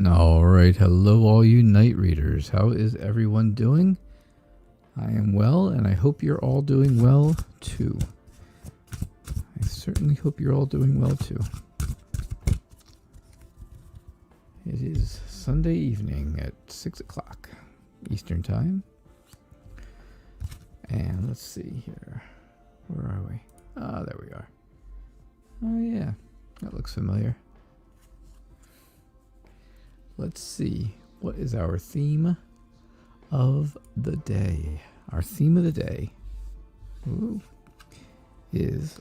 All right, hello all you night readers. How is everyone doing? I am well, and I hope you're all doing well too. I certainly hope you're all doing well too. It is Sunday evening at 6 o'clock Eastern Time. And let's see here. Where are we? Ah, there we are. Oh yeah, that looks familiar. Let's see. What is our theme of the day? Our theme of the day is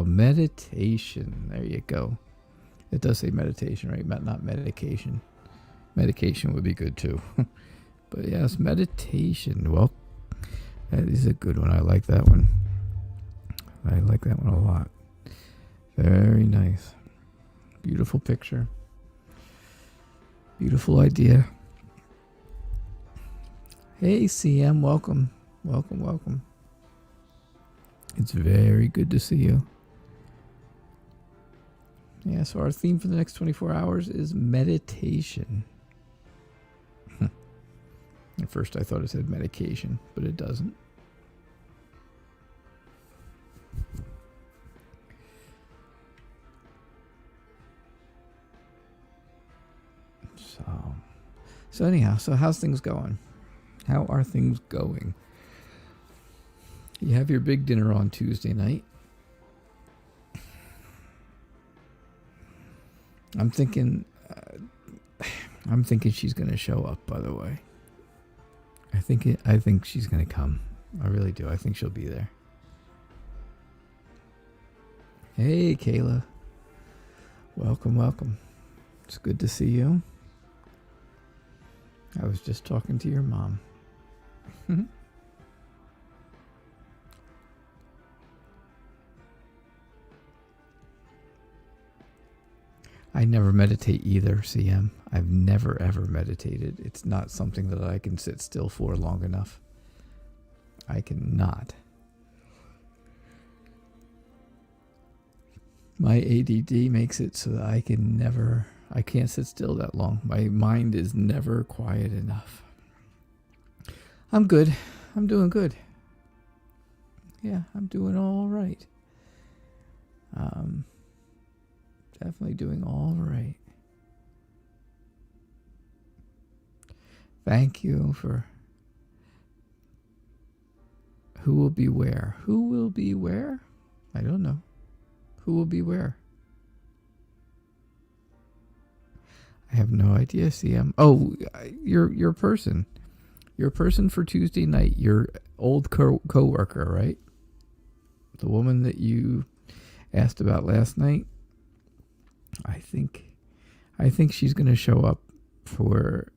meditation. There you go. It does say meditation, right? Not medication. Medication would be good too. But yes, meditation. Well, that is a good one. I like that one. I like that one a lot. Very nice. Beautiful picture. Beautiful idea. Hey, CM, welcome. Welcome, welcome. It's very good to see you. Yeah, so our theme for the next 24 hours is meditation. At first I thought it said medication, but it doesn't. So anyhow, so how's things going? How are things going? You have your big dinner on Tuesday night. I'm thinking she's going to show up, by the way. I think she's going to come. I really do. I think she'll be there. Hey, Kayla. Welcome, welcome. It's good to see you. I was just talking to your mom. I never meditate either, CM. I've never ever meditated. It's not something that I can sit still for long enough. I cannot. My ADD makes it so that I can't sit still that long. My mind is never quiet enough. I'm good. I'm doing good. Yeah, I'm doing all right. Definitely doing all right. Thank you for who will be where. Who will be where? I don't know. Who will be where? I have no idea, CM. Oh, your person. Your person for Tuesday night. Your old co-worker, right? The woman that you asked about last night. I think she's going to show up for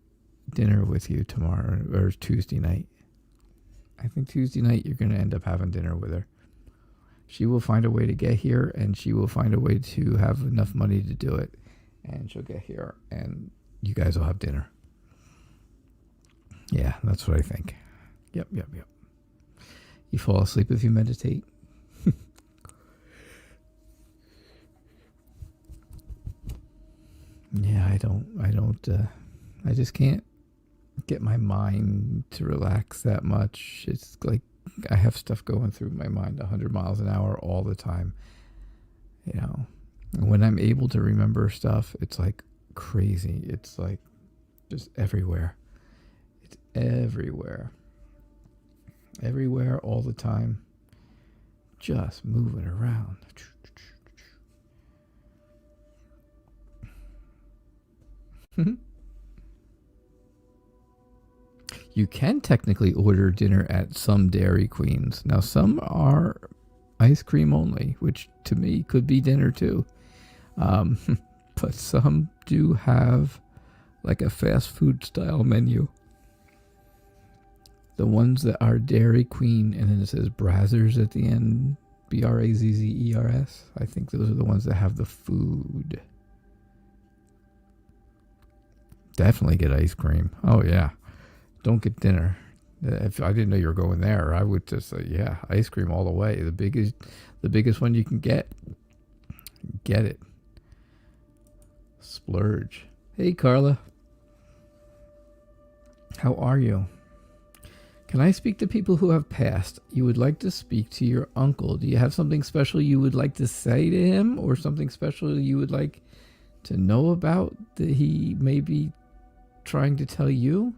dinner with you tomorrow or Tuesday night. I think Tuesday night you're going to end up having dinner with her. She will find a way to get here, and she will find a way to have enough money to do it. And she'll get here, and you guys will have dinner. Yeah, that's what I think. Yep. You fall asleep if you meditate? Yeah, I just can't get my mind to relax that much. It's like I have stuff going through my mind 100 miles an hour all the time. You know, and when I'm able to remember stuff, it's like crazy. It's like just everywhere. It's everywhere. Everywhere all the time. Just moving around. You can technically order dinner at some Dairy Queens. Now, some are ice cream only, which to me could be dinner too. But some do have like a fast food style menu. The ones that are Dairy Queen and then it says Brazzers at the end, Brazzers, I think those are the ones that have the food. Definitely get ice cream. Oh yeah. Don't get dinner. If I didn't know you were going there, I would just say, yeah, ice cream all the way. The biggest one you can get it. Splurge. Hey, Carla. How are you? Can I speak to people who have passed? You would like to speak to your uncle. Do you have something special you would like to say to him, or something special you would like to know about that he may be trying to tell you?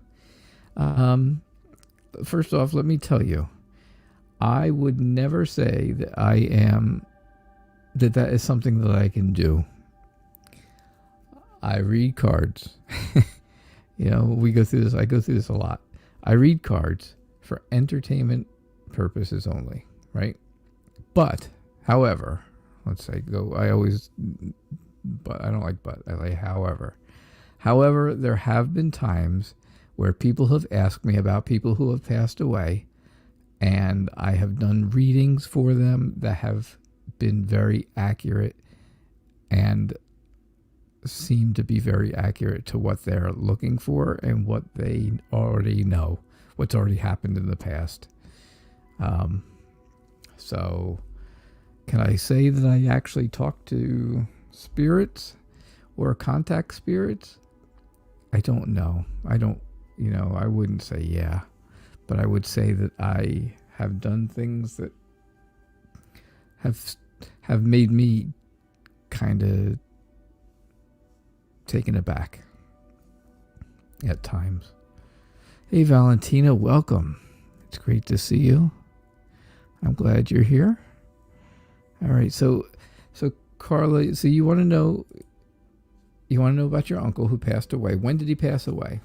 First off, let me tell you, I would never say that that is something that I can do. I read cards. We go through this. I go through this a lot. I read cards for entertainment purposes only, right? But, however, let's say I don't like but. I like however. However, there have been times where people have asked me about people who have passed away, and I have done readings for them that have been very accurate and seem to be very accurate to what they're looking for and what they already know, what's already happened in the past. So can I say that I actually talk to spirits or contact spirits? I don't know. I wouldn't say yeah, but I would say that I have done things that have made me kind of taken aback at times. Hey Valentina, welcome. It's great to see you. I'm glad you're here. All right, so Carla, so you want to know about your uncle who passed away. When did he pass away?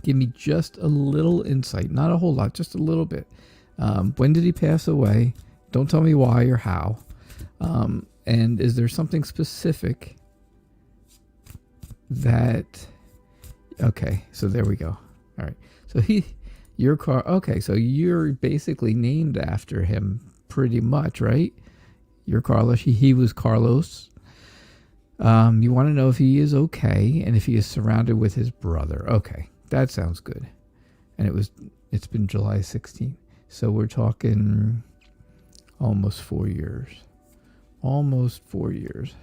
Give me just a little insight, not a whole lot, just a little bit. When did he pass away? Don't tell me why or how. And is there something specific that... Okay, so there we go. All right. So so you're basically named after him pretty much, right? You're Carlos. He was Carlos. You want to know if he is okay and if he is surrounded with his brother. Okay, that sounds good. And it's been July 16th. So we're talking almost 4 years. Almost 4 years.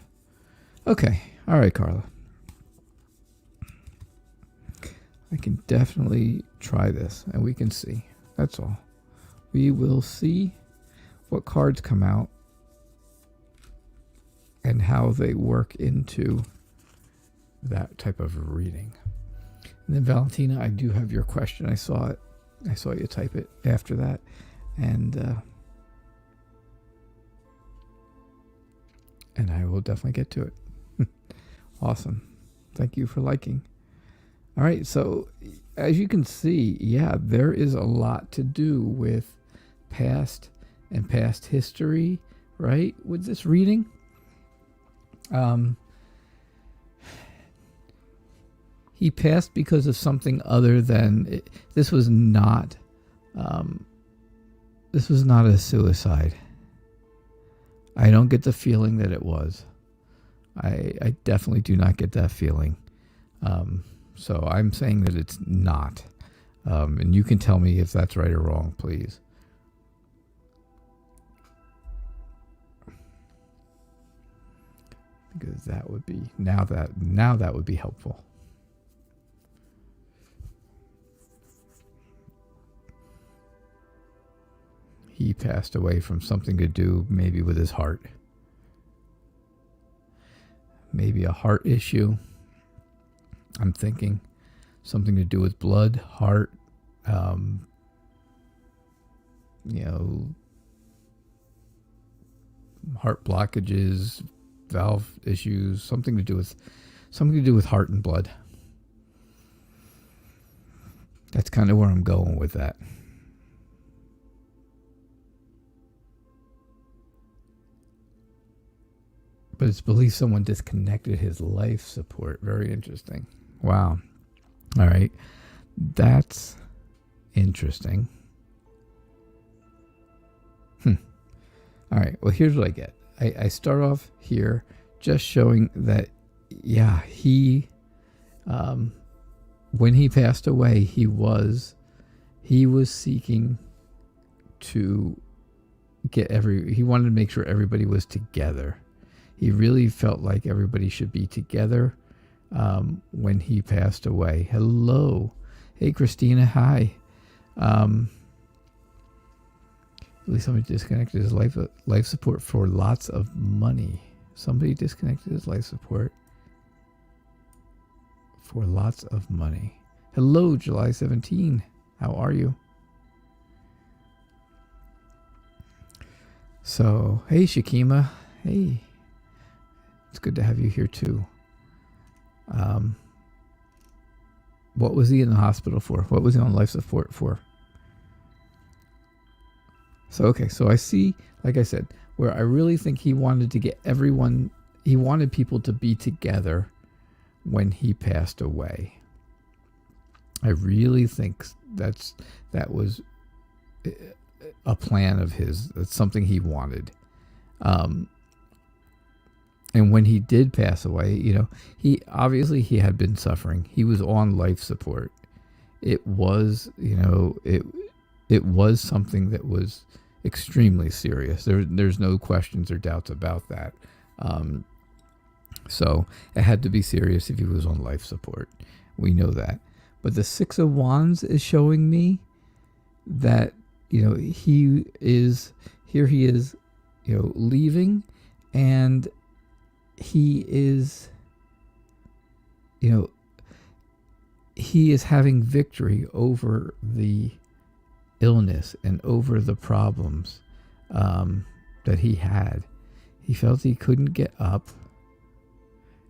Okay. All right, Carla. I can definitely try this and we can see. That's all. We will see what cards come out and how they work into that type of reading. And then Valentina, I do have your question. I saw it. I saw you type it after that. And I will definitely get to it. Awesome. Thank you for liking. All right, so as you can see, yeah, there is a lot to do with past and past history, right, with this reading. He passed because of something other than... This was not a suicide. I don't get the feeling that it was. I definitely do not get that feeling. So I'm saying that it's not. And you can tell me if that's right or wrong, please. Because that would be, now that would be helpful. He passed away from something to do maybe with his heart. Maybe a heart issue. I'm thinking something to do with blood, heart, heart blockages, valve issues, something to do with heart and blood. That's kind of where I'm going with that. But it's believed someone disconnected his life support. Very interesting. Wow. All right. That's interesting. All right. Well, here's what I get. I start off here just showing that, yeah, he, when he passed away, he was seeking to he wanted to make sure everybody was together. He really felt like everybody should be together when he passed away. Hello. Hey, Christina. Hi. At least somebody disconnected his life support for lots of money. Somebody disconnected his life support for lots of money. Hello, July 17. How are you? So, hey, Shakima. Hey. It's good to have you here, too. What was he in the hospital for? What was he on life support for? So, okay, so I see, like I said, where I really think he wanted to get everyone, he wanted people to be together when he passed away. I really think that was a plan of his. That's something he wanted. And when he did pass away, he had been suffering. He was on life support. It was, it was something that was extremely serious. There's no questions or doubts about that. So it had to be serious if he was on life support. We know that. But the Six of Wands is showing me that, he is leaving, and he is, he is having victory over the illness and over the problems that he had. He felt he couldn't get up.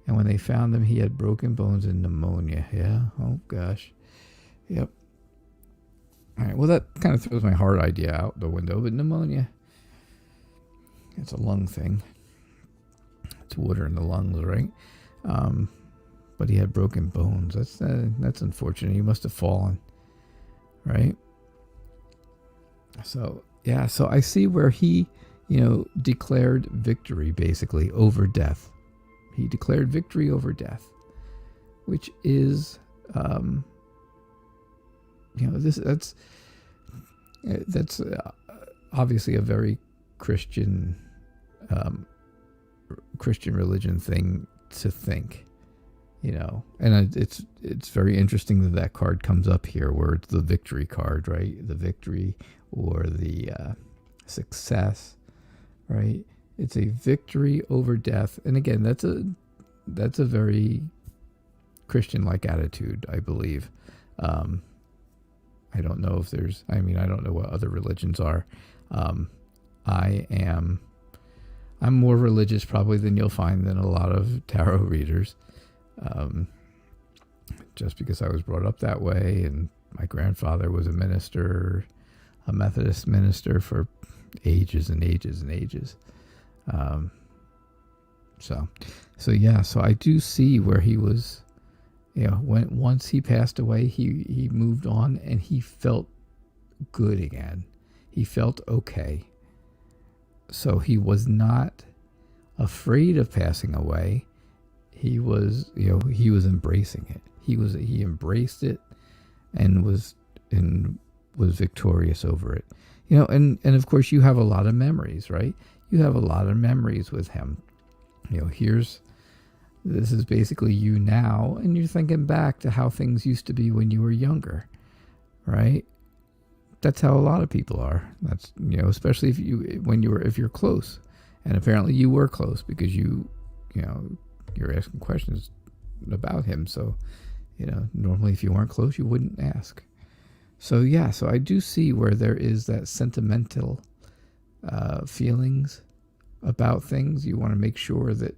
And when they found him, he had broken bones and pneumonia. Yeah. Oh, gosh. Yep. All right. Well, that kind of throws my heart idea out the window. But pneumonia, it's a lung thing. It's water in the lungs, right? But he had broken bones. That's unfortunate. He must have fallen, right? So, yeah. So I see where he, declared victory, basically, over death. He declared victory over death, which is, that's obviously a very Christian religion thing to think, and it's very interesting that card comes up here, where it's the victory card, right? The victory or the success, right? It's a victory over death. And again, that's a very Christian-like attitude, I believe. I don't know if I don't know what other religions are. I'm more religious probably than you'll find than a lot of tarot readers. Just because I was brought up that way, and my grandfather was a minister, a Methodist minister for ages and ages and ages. So I do see where he was, once he passed away, he moved on, and he felt good again. He felt okay. So he was not afraid of passing away. He was, he was embracing it. He embraced it and was victorious over it. And of course you have a lot of memories, right? You have a lot of memories with him. This is basically you now, and you're thinking back to how things used to be when you were younger, right? That's how a lot of people are. That's, especially if you're close, and apparently you were close because you're asking questions about him. So, normally if you weren't close, you wouldn't ask. So yeah, so I do see where there is that sentimental feelings about things. You want to make sure that,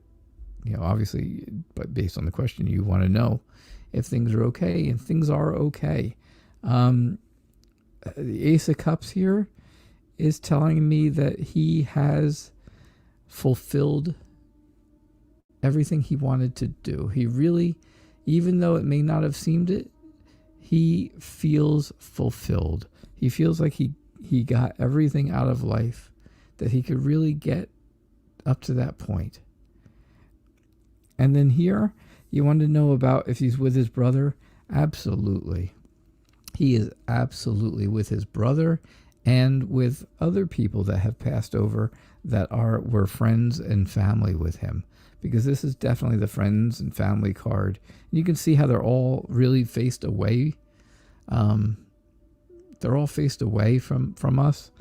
obviously, but based on the question, you want to know if things are okay, and things are okay. The Ace of Cups here is telling me that he has fulfilled everything he wanted to do. He really, even though it may not have seemed it, he feels fulfilled. He feels like he got everything out of life that he could really get up to that point. And then here, you want to know about if he's with his brother. Absolutely. He is absolutely with his brother and with other people that have passed over that were friends and family with him. Because this is definitely the friends and family card. And you can see how they're all really faced away They're all faced away from us,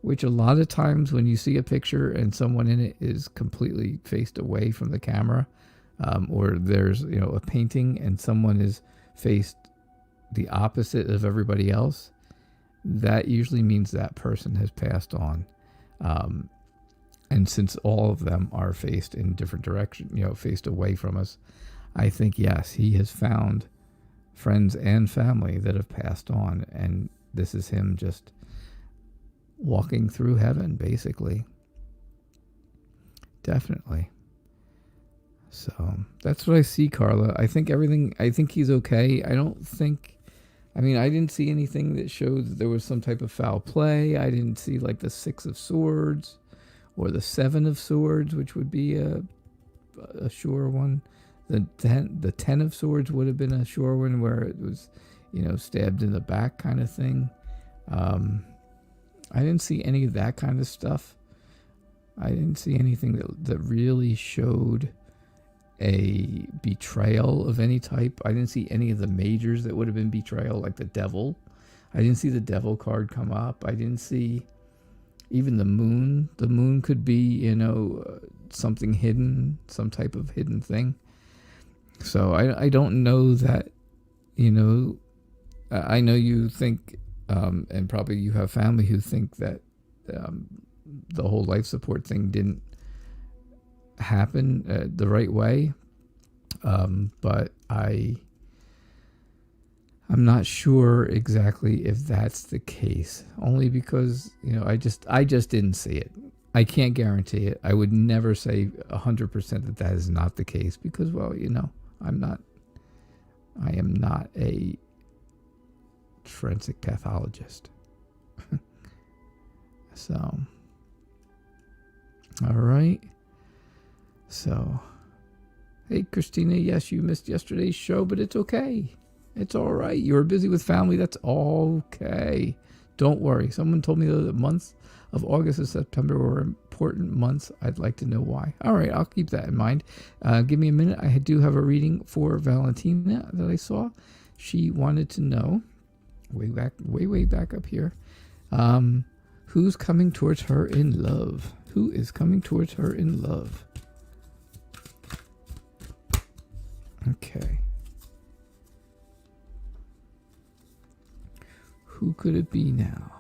which a lot of times when you see a picture and someone in it is completely faced away from the camera, or there's, a painting and someone is faced the opposite of everybody else, that usually means that person has passed on. And since all of them are faced in different direction, faced away from us, I think, yes, he has found friends and family that have passed on, and this is him just walking through heaven, basically. Definitely. So that's what I see, Carla. I think he's okay. I didn't see anything that showed that there was some type of foul play. I didn't see like the 6 of Swords or the 7 of Swords, which would be a sure one. The 10 of Swords would have been a sure one, where it was, stabbed in the back kind of thing. I didn't see any of that kind of stuff. I didn't see anything that really showed a betrayal of any type. I didn't see any of the majors that would have been betrayal, like the devil. I didn't see the devil card come up. I didn't see even the moon. The moon could be, something hidden, some type of hidden thing. So I don't know that, I know you think, and probably you have family who think that the whole life support thing didn't happen the right way, but I'm not sure exactly if that's the case, only because I just didn't see it. I can't guarantee it. I would never say 100% that is not the case, because I am not a forensic pathologist. So, all right. So, hey, Christina, yes, you missed yesterday's show, but it's okay. It's all right. You were busy with family. That's okay. Don't worry. Someone told me that the months of August and September were important months. I'd like to know why. All right, I'll keep that in mind. Give me a minute. I do have a reading for Valentina that I saw. She wanted to know, way back up here, who's coming towards her in love? Who is coming towards her in love? Okay. Who could it be now?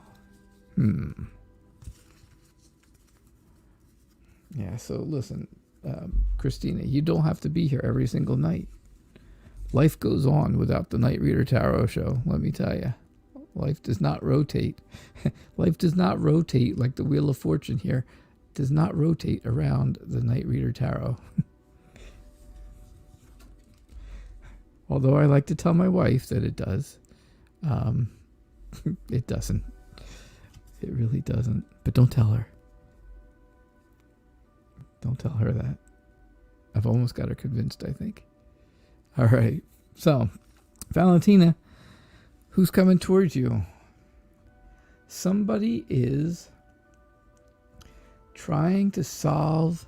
Yeah, so listen, Christina, you don't have to be here every single night. Life goes on without the Night Reader Tarot show, let me tell you. Life does not rotate. Life does not rotate like the Wheel of Fortune here. It does not rotate around the Night Reader Tarot. Although I like to tell my wife that it does. It doesn't. It really doesn't. But don't tell her. Don't tell her that. I've almost got her convinced, I think. All right. So, Valentina, who's coming towards you? Somebody is trying to solve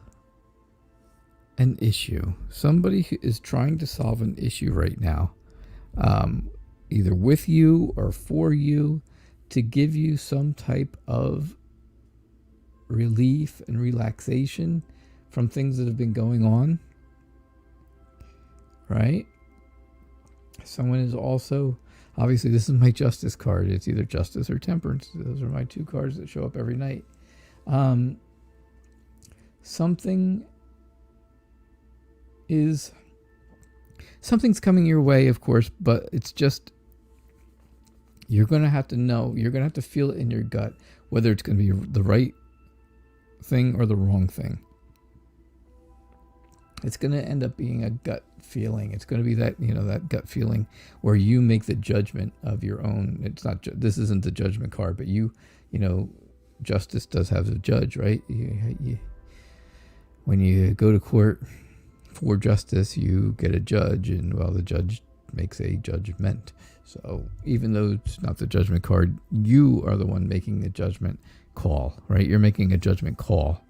an issue. Somebody is trying to solve an issue right now. Either with you or for you, to give you some type of relief and relaxation from things that have been going on. Right? Someone is also, obviously this is my Justice card. It's either Justice or Temperance. Those are my two cards that show up every night. Something's coming your way, of course, but it's just, you're going to have to know, you're going to have to feel it in your gut, whether it's going to be the right thing or the wrong thing. It's going to end up being a gut feeling. It's going to be that, that gut feeling where you make the judgment of your own. It's not, this isn't the judgment card, but Justice does have a judge, right? When you go to court for justice, you get a judge, and the judge makes a judgment. So even though it's not the judgment card, you are the one making the judgment call, right? You're making a judgment call.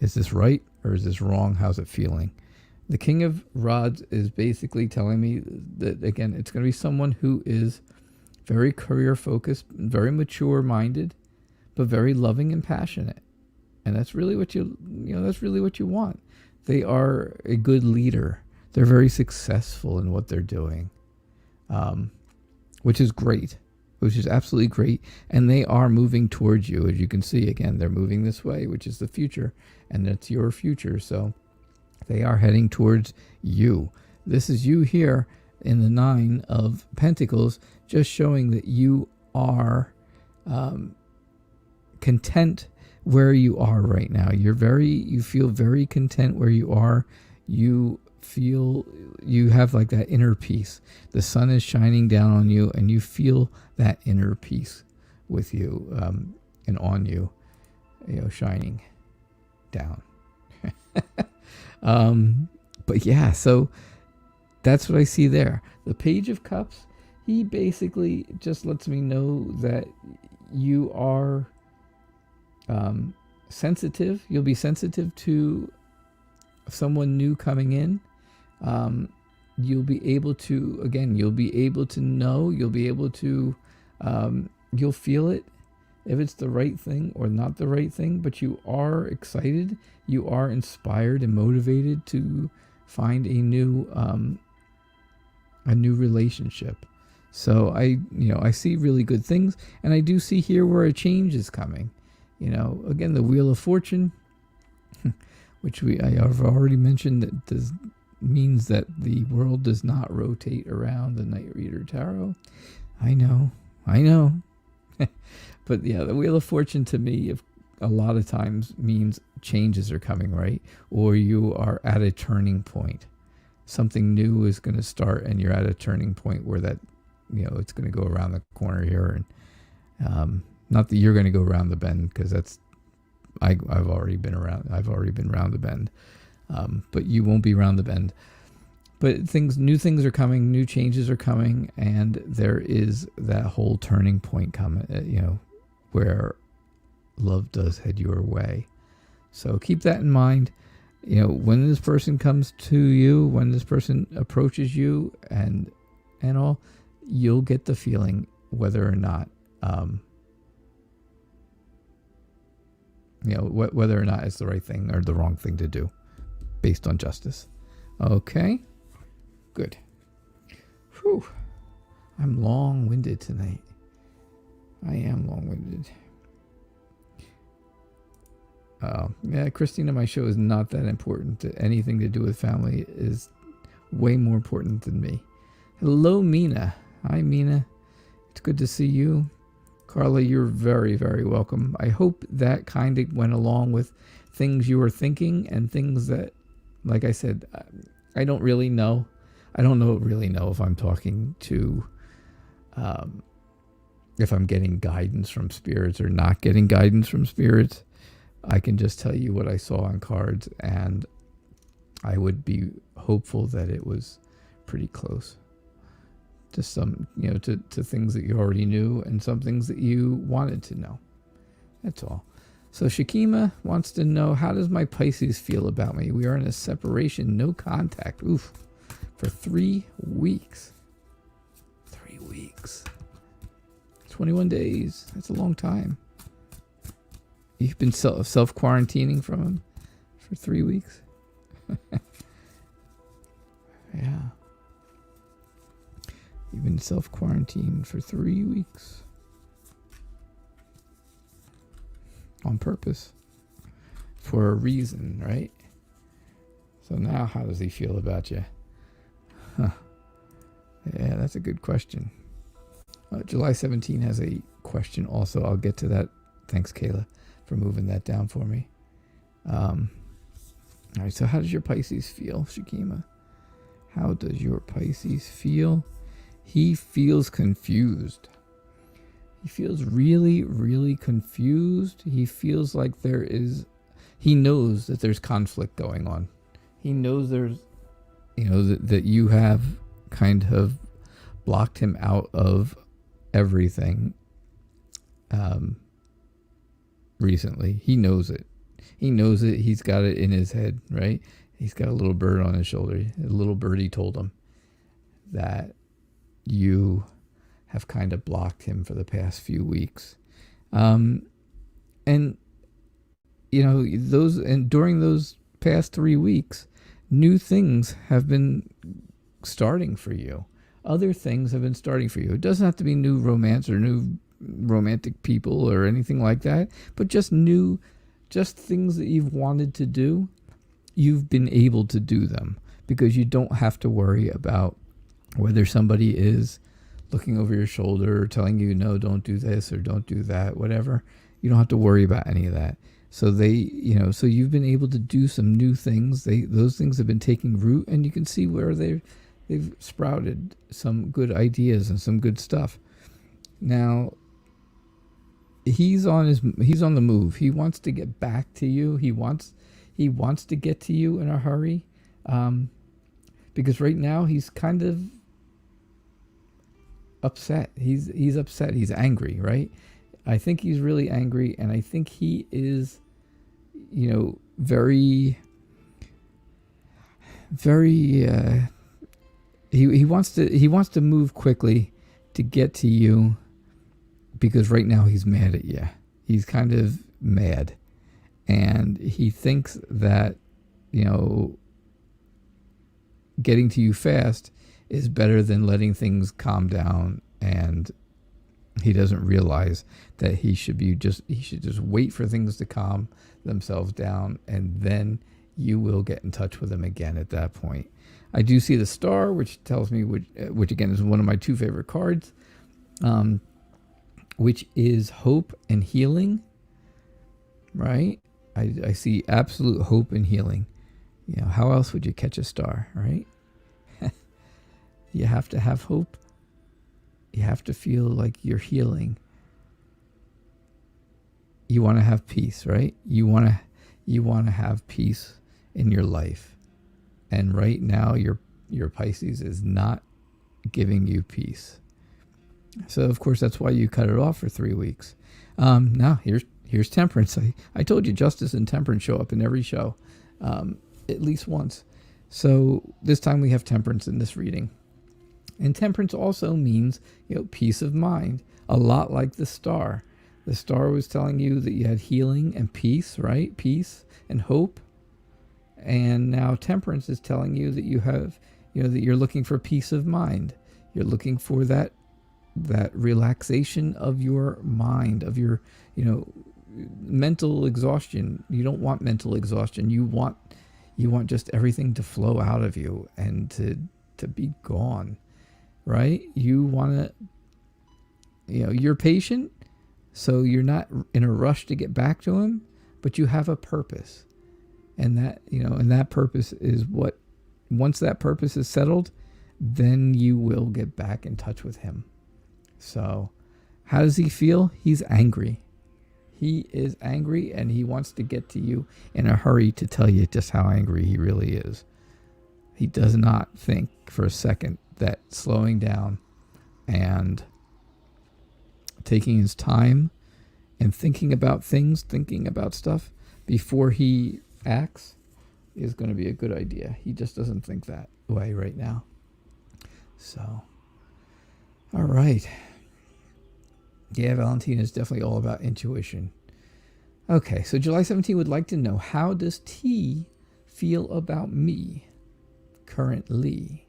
Is this right or is this wrong? How's it feeling? The King of Rods is basically telling me that, again, it's going to be someone who is very career focused, very mature minded, but very loving and passionate. And that's really what that's really what you want. They are a good leader. They're very successful in what they're doing, which is great, which is absolutely great. And they are moving towards you. As you can see, again, they're moving this way, which is the future, and that's your future. So they are heading towards you. This is you here in the Nine of Pentacles, just showing that you are content where you are right now. You feel very content where you are. You feel you have like that inner peace. The sun is shining down on you, and you feel that inner peace with you and on you, shining down. But yeah, so that's what I see there. The Page of Cups, he basically just lets me know that you are sensitive. You'll be sensitive to someone new coming in. You'll be able to, again, you'll be able to know, you'll be able to, you'll feel it if it's the right thing or not the right thing, but you are excited, you are inspired and motivated to find a new relationship. So I see really good things, and I do see here where a change is coming. Again, the Wheel of Fortune, which I have already mentioned, that means that the world does not rotate around the Night Reader Tarot. I know. But yeah, the Wheel of Fortune to me, a lot of times means changes are coming, right? Or you are at a turning point. Something new is going to start, and you're at a turning point where that, it's going to go around the corner here. And not that you're going to go around the bend, because I've already been around. I've already been around the bend. But you won't be around the bend. But new things are coming, new changes are coming, and there is that whole turning point coming, where love does head your way. So keep that in mind. When this person comes to you, when this person approaches you and all, you'll get the feeling whether or not, whether or not it's the right thing or the wrong thing to do based on justice. Okay. Good. Whew. I'm long-winded tonight. I am long-winded. Yeah, Christina, my show is not that important. Anything to do with family is way more important than me. Hello, Mina. Hi, Mina. It's good to see you. Carla, you're very, very welcome. I hope that kind of went along with things you were thinking and things that, like I said, I don't really know. I don't really know if I'm talking to, if I'm getting guidance from spirits or not getting guidance from spirits. I can just tell you what I saw on cards, and I would be hopeful that it was pretty close to some, to things that you already knew and some things that you wanted to know. That's all. So Shakima wants to know, how does my Pisces feel about me? We are in a separation, no contact. Oof. For 3 weeks. 3 weeks. 21 days. That's a long time. You've been self-quarantining from him for 3 weeks? Yeah. You've been self-quarantined for 3 weeks. On purpose. For a reason, right? So now how does he feel about you? Huh. Yeah, that's a good question. July 17 has a question also. I'll get to that. Thanks, Kayla, for moving that down for me. All right, so how does your Pisces feel, Shakima? How does your Pisces feel? He feels confused. He feels really, really confused. He feels like he knows that there's conflict going on. He knows there's, that you have kind of blocked him out of everything recently. He knows it. He's got it in his head, right? He's got a little bird on his shoulder. A little birdie told him that you have kind of blocked him for the past few weeks. And during those past 3 weeks, new things have been starting for you. Other things have been starting for you. It doesn't have to be new romance or new romantic people or anything like that, but just things that you've wanted to do. You've been able to do them because you don't have to worry about whether somebody is looking over your shoulder or telling you, no, don't do this or don't do that, whatever. You don't have to worry about any of that. So so you've been able to do some new things. Those things have been taking root, and you can see where they've sprouted some good ideas and some good stuff. Now, he's on the move. He wants to get back to you. He wants to get to you in a hurry, because right now he's kind of upset. He's upset. He's angry, right? I think he's really angry, and I think he is, very, very. He wants to move quickly to get to you, because right now he's mad at you. He's kind of mad, and he thinks that getting to you fast is better than letting things calm down, and he doesn't realize that he should just wait for things to calm themselves down, and then you will get in touch with him again at that point. I do see the star, which tells me, which again is one of my 2 favorite cards, which is hope and healing, right? I see absolute hope and healing. How else would you catch a star, right? You have to have hope. You have to feel like you're healing. You want to have peace, right? You want to have peace in your life. And right now your Pisces is not giving you peace. So of course that's why you cut it off for 3 weeks. Now here's Temperance. I told you Justice and Temperance show up in every show, at least once. So this time we have Temperance in this reading. And Temperance also means, peace of mind, a lot like the star. The star was telling you that you had healing and peace, right? Peace and hope. And now Temperance is telling you that you have, that you're looking for peace of mind. You're looking for that relaxation of your mind, of your, mental exhaustion. You don't want mental exhaustion. You want just everything to flow out of you and to be gone. Right? You want to, you're patient, so you're not in a rush to get back to him, but you have a purpose. And that purpose is what, once that purpose is settled, then you will get back in touch with him. So how does he feel? He's angry. He is angry, and he wants to get to you in a hurry to tell you just how angry he really is. He does not think for a second that slowing down and taking his time and thinking about things, thinking about stuff before he acts is going to be a good idea. He just doesn't think that way right now. So, all right. Yeah, Valentina is definitely all about intuition. Okay, so July 17 would like to know, how does T feel about me currently?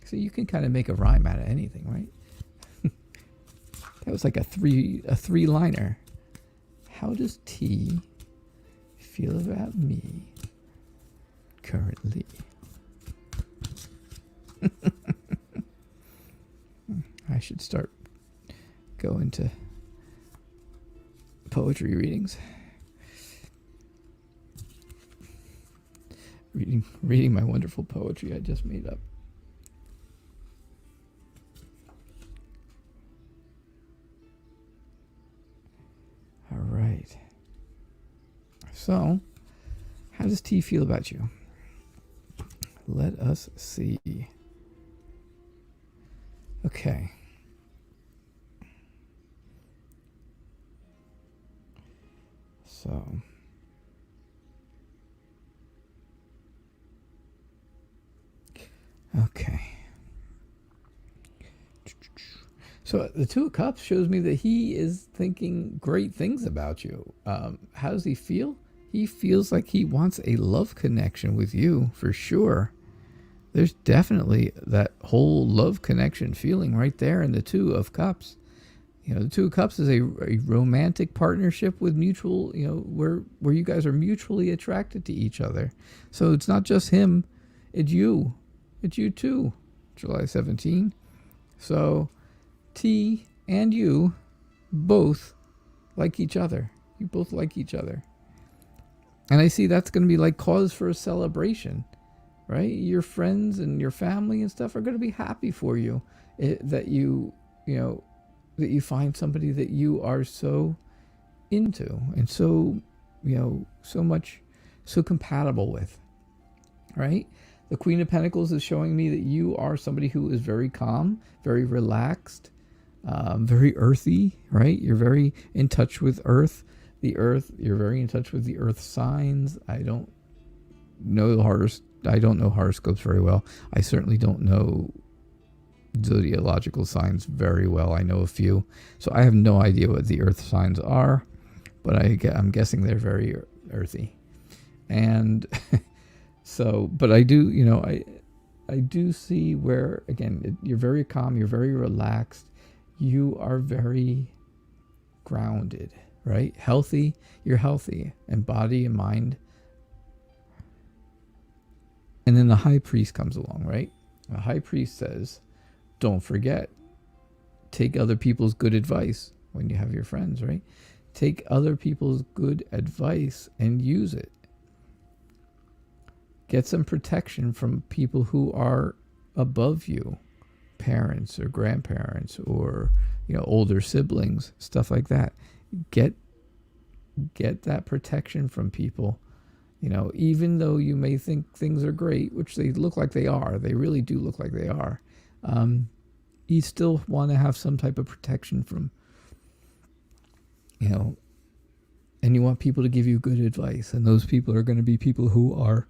So you can kind of make a rhyme out of anything, right? That was like a three-liner. How does T feel about me currently? I should start going to poetry readings. Reading my wonderful poetry I just made up. All right. So, how does T feel about you? Let us see. Okay. So, okay. So the Two of Cups shows me that he is thinking great things about you. How does he feel? He feels like he wants a love connection with you for sure. There's definitely that whole love connection feeling right there in the Two of Cups. The Two of Cups is a romantic partnership with mutual, where you guys are mutually attracted to each other. So it's not just him, it's you. It's you too, July 17. So T and you both like each other. You both like each other. And I see that's going to be like cause for a celebration, right? Your friends and your family and stuff are going to be happy for you that you find somebody that you are so into and so, so compatible with, right? The Queen of Pentacles is showing me that you are somebody who is very calm, very relaxed, very earthy, right? You're very in touch with earth. The earth, you're very in touch with the earth signs. I don't know horoscopes very well. I certainly don't know zodiological signs very well. I know a few. So I have no idea what the earth signs are, but I'm guessing they're very earthy. And so, but I do, I do see where, again, you're very calm, you're very relaxed, you are very grounded, right? Healthy, you're healthy in body and mind. And then the High Priest comes along, right? The High Priest says, don't forget, take other people's good advice when you have your friends, right? Take other people's good advice and use it. Get some protection from people who are above you, parents or grandparents or, older siblings, stuff like that. Get that protection from people, even though you may think things are great, which they look like they are. They really do look like they are. You still want to have some type of protection from, and you want people to give you good advice. And those people are going to be people who are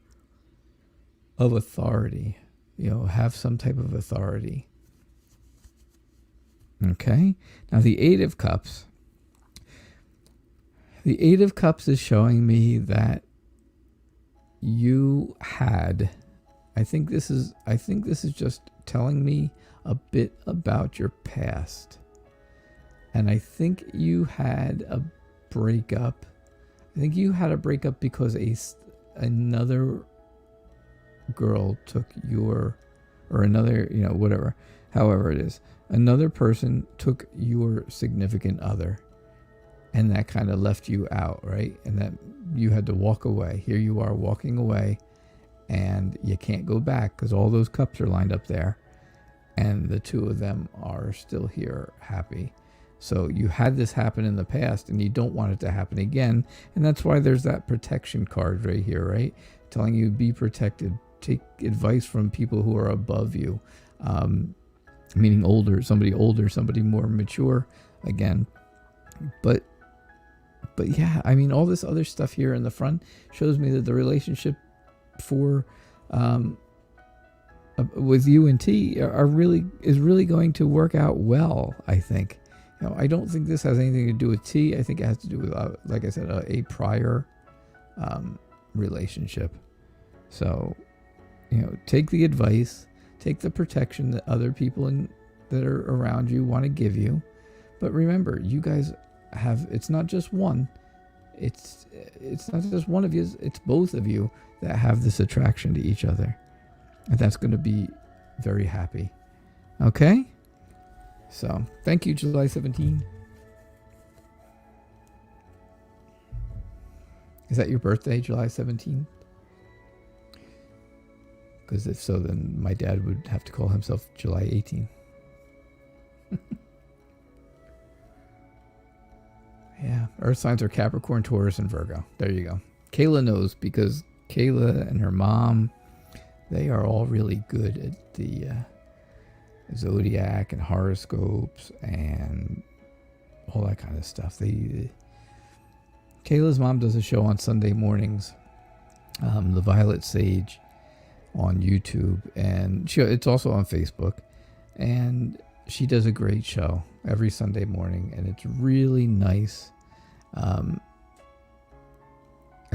of authority, have some type of authority. Okay. Now the Eight of Cups. The Eight of Cups is showing me that you had, I think this is just telling me a bit about your past. And I think you had a breakup. I think you had a breakup because another girl took your, or another, whatever, however it is, another person took your significant other, and that kind of left you out, right? And that you had to walk away. Here you are walking away, and you can't go back because all those cups are lined up there, and the two of them are still here happy. So you had this happen in the past, and you don't want it to happen again, and that's why there's that protection card right here, right? Telling you be protected. Take advice from people who are above you, meaning older, somebody more mature, again. But yeah, I mean, all this other stuff here in the front shows me that the relationship for with you and T is really going to work out well, I think. I don't think this has anything to do with T. I think it has to do with, like I said, a prior relationship. So, take the advice, take the protection that other people that are around you want to give you. But remember, you guys it's not just one. It's not just one of you. It's both of you that have this attraction to each other. And that's going to be very happy. Okay? So, thank you, July 17. Is that your birthday, July 17? Because if so, then my dad would have to call himself July 18. Yeah, Earth signs are Capricorn, Taurus, and Virgo. There you go. Kayla knows because Kayla and her mom, they are all really good at the zodiac and horoscopes and all that kind of stuff. Kayla's mom does a show on Sunday mornings, The Violet Sage, on YouTube, and it's also on Facebook. And she does a great show every Sunday morning, and it's really nice. I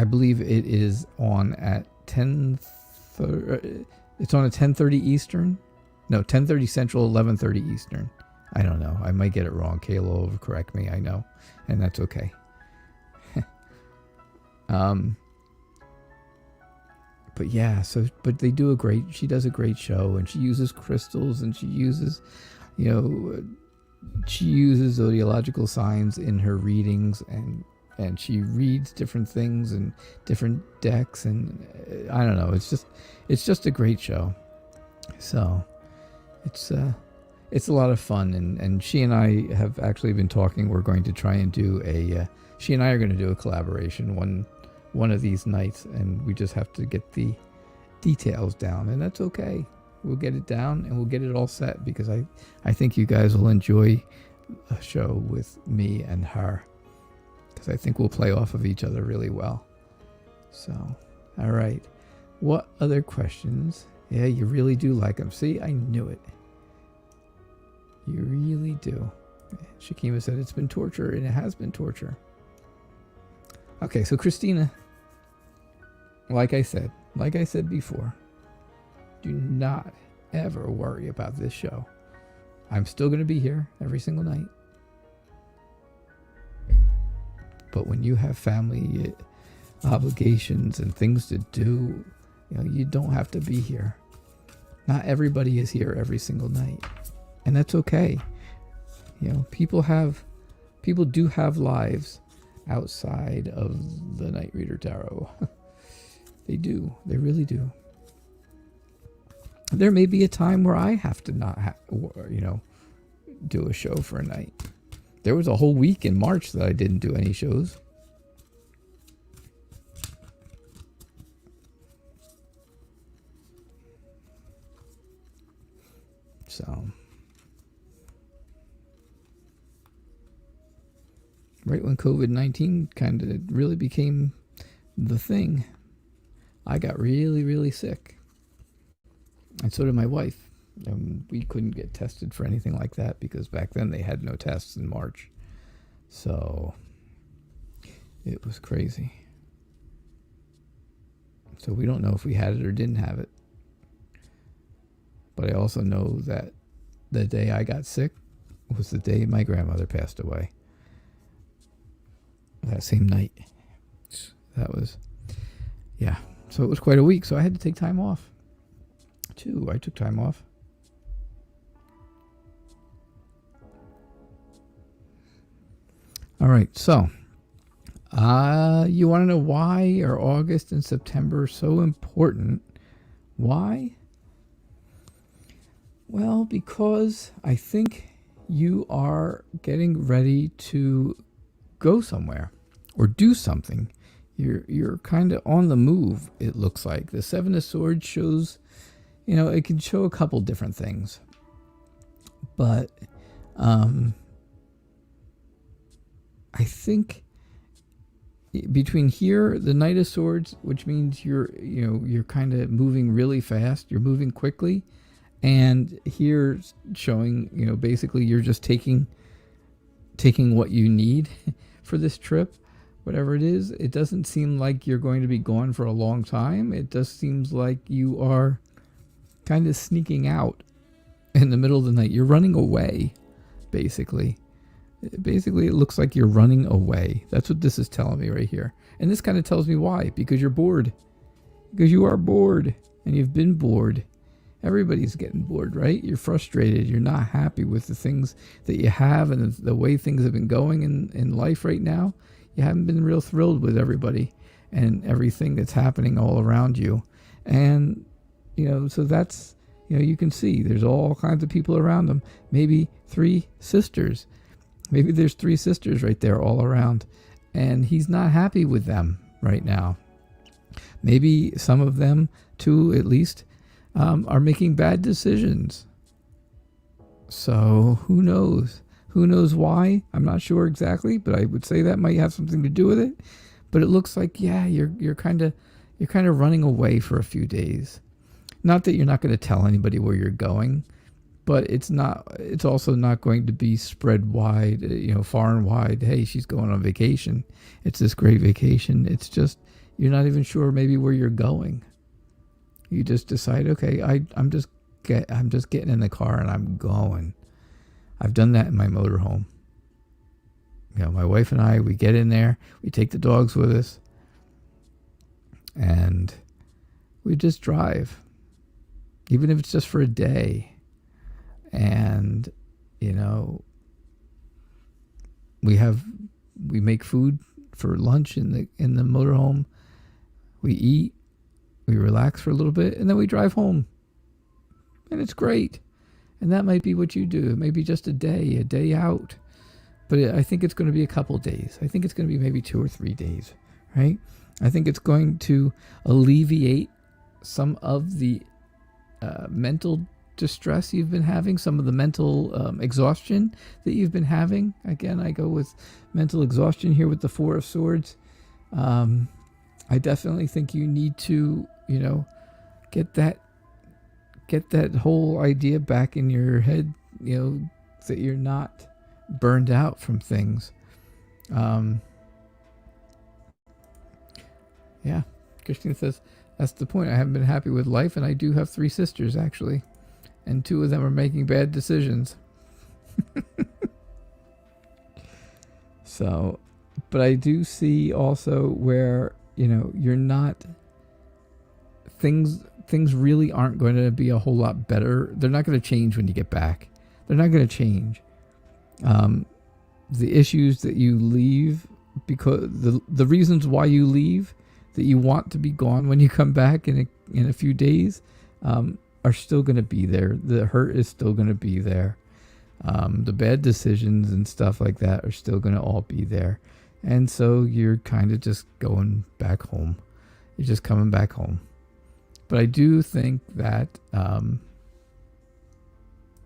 believe it is on at 10. It's on at 10:30 Eastern. No, 10:30 Central, 11:30 Eastern. I don't know. I might get it wrong. Kayla will correct me. I know, and that's okay. But yeah, but they do she does a great show, and she uses crystals, and she uses, she uses zodiacal signs in her readings, and she reads different things and different decks, and I don't know, it's just a great show. So it's a lot of fun, and she and I have actually been talking. We're going to try and do she and I are going to do a collaboration one of these nights, and we just have to get the details down, and that's okay. We'll get it down, and we'll get it all set, because I think you guys will enjoy a show with me and her, because I think we'll play off of each other really well. So, all right. What other questions? Yeah, you really do like them. See, I knew it. You really do. Shakima said it's been torture, and it has been torture. Okay, so Christina, like I said before, do not ever worry about this show. I'm still going to be here every single night. But when you have family obligations and things to do, you don't have to be here. Not everybody is here every single night, and that's okay. People do have lives outside of the Night Reader Tarot. They do. They really do. There may be a time where I have to not do a show for a night. There was a whole week in March that I didn't do any shows. So, right when COVID-19 kind of really became the thing, I got really, really sick. And so did my wife. We couldn't get tested for anything like that, because back then they had no tests in March. So it was crazy. So we don't know if we had it or didn't have it. But I also know that the day I got sick was the day my grandmother passed away. That same night. That was, yeah. So it was quite a week. So I had to take time off. I took time off. All right. So, you want to know why are August and September so important? Why? Well, because I think you are getting ready to go somewhere or do something. You're kind of on the move, it looks like. The Seven of Swords shows, it can show a couple different things. But I think between here, the Knight of Swords, which means you're kind of moving really fast, you're moving quickly, and here showing, basically you're just taking what you need for this trip. Whatever it is, it doesn't seem like you're going to be gone for a long time. It just seems like you are kind of sneaking out in the middle of the night. You're running away, basically. Basically, it looks like you're running away. That's what this is telling me right here. And this kind of tells me why. Because you're bored. Because you are bored. And you've been bored. Everybody's getting bored, right? You're frustrated. You're not happy with the things that you have and the way things have been going in life right now. You haven't been real thrilled with everybody and everything that's happening all around you. And, so that's, you can see there's all kinds of people around them. Maybe 3 sisters. Maybe there's 3 sisters right there all around. And he's not happy with them right now. Maybe some of them, 2 at least, are making bad decisions. So who knows? Who knows why? I'm not sure exactly, but I would say that might have something to do with it. But it looks like, yeah, you're kind of running away for a few days. Not that you're not going to tell anybody where you're going, but it's not. It's also not going to be spread wide, far and wide. Hey, she's going on vacation. It's this great vacation. It's just you're not even sure maybe where you're going. You just decide, okay, I'm just getting in the car and I'm going. I've done that in my motorhome. My wife and I, we get in there, we take the dogs with us, and we just drive, even if it's just for a day. And, we make food for lunch in the motorhome. We eat, we relax for a little bit, and then we drive home. And it's great. And that might be what you do. Maybe just a day out. But I think it's going to be a couple days. I think it's going to be maybe 2 or 3 days, right? I think it's going to alleviate some of the mental distress you've been having, some of the mental exhaustion that you've been having. Again, I go with mental exhaustion here with the Four of Swords. I definitely think you need to, get that whole idea back in your head, that you're not burned out from things. Yeah, Christine says, that's the point. I haven't been happy with life, and I do have 3 sisters, actually. And 2 of them are making bad decisions. So, but I do see also where, you're not, things really aren't going to be a whole lot better. They're not going to change when you get back. They're not going to change. The issues that you leave, because the reasons why you leave, that you want to be gone when you come back in a few days, are still going to be there. The hurt is still going to be there. The bad decisions and stuff like that are still going to all be there. And so you're kind of just going back home. You're just coming back home. But I do think that,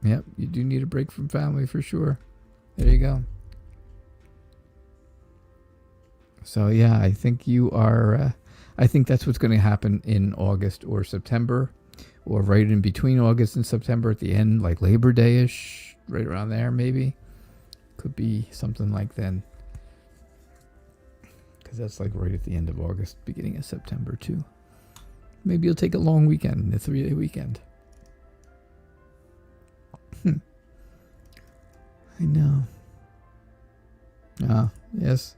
you do need a break from family for sure. There you go. So yeah, I think you are, I think that's what's going to happen in August or September, or right in between August and September at the end, like Labor Day-ish, right around there maybe. Could be something like then. Because that's like right at the end of August, beginning of September too. Maybe you'll take a long weekend, a 3-day weekend. I know. Yes.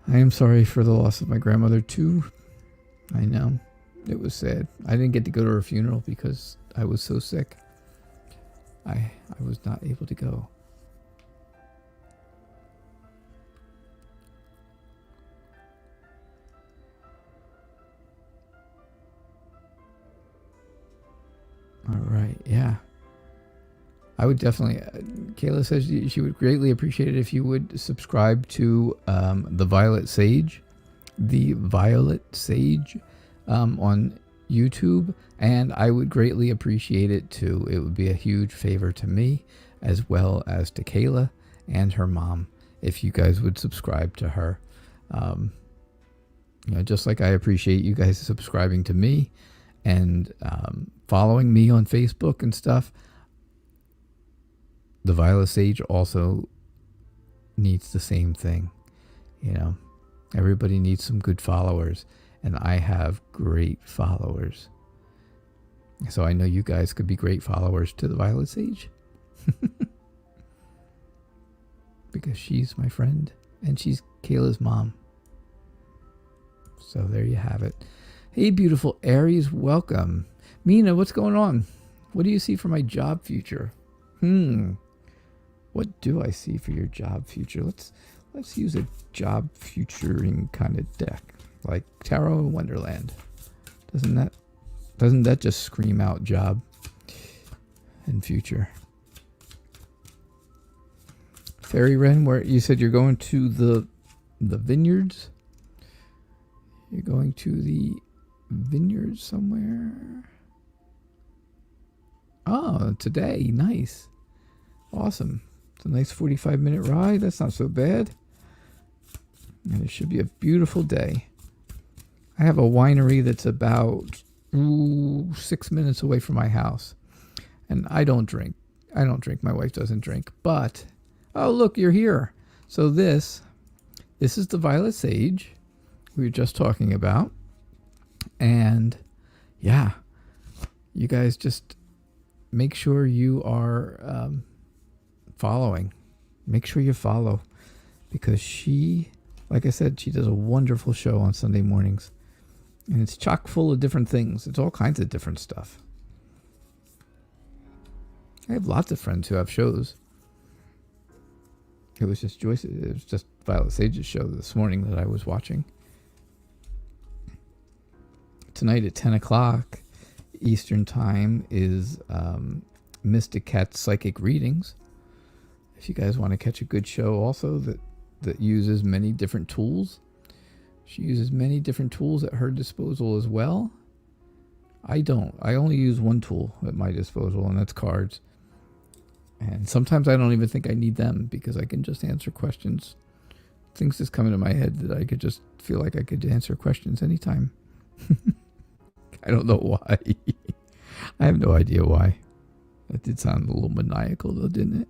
I am sorry for the loss of my grandmother too. I know. It was sad. I didn't get to go to her funeral because I was so sick. I was not able to go. All right, yeah. I would definitely, Kayla says she would greatly appreciate it if you would subscribe to the Violet Sage on YouTube, and I would greatly appreciate it too. It would be a huge favor to me as well as to Kayla and her mom if you guys would subscribe to her. Just like I appreciate you guys subscribing to me and following me on Facebook and stuff. The Violet Sage also needs the same thing. Everybody needs some good followers, and I have great followers. So I know you guys could be great followers to the Violet Sage. Because she's my friend, and she's Kayla's mom. So there you have it. Hey, beautiful Aries, welcome. Mina, what's going on? What do you see for my job future? What do I see for your job future? Let's use a job futuring kind of deck, like Tarot and Wonderland. Doesn't that just scream out job and future? Fairy Wren, where you said you're going to the vineyards. You're going to the vineyards somewhere. Oh, today, nice, awesome. It's a nice 45-minute ride. That's not so bad. And it should be a beautiful day. I have a winery that's about 6 minutes away from my house. And I don't drink. I don't drink. My wife doesn't drink. But, oh, look, you're here. So this is the violet sage we were just talking about. And, yeah, you guys just make sure you are following. Make sure you follow. Because she, like I said, she does a wonderful show on Sunday mornings. And it's chock full of different things. It's all kinds of different stuff. I have lots of friends who have shows. It was just Violet Sage's show this morning that I was watching. Tonight at 10 o'clock Eastern Time is Mystic Cat's Psychic Readings. If you guys want to catch a good show also that uses many different tools. She uses many different tools at her disposal as well. I don't. I only use one tool at my disposal, and that's cards. And sometimes I don't even think I need them because I can just answer questions. Things just come into my head that I could just feel like I could answer questions anytime. I don't know why. I have no idea why. That did sound a little maniacal though, didn't it?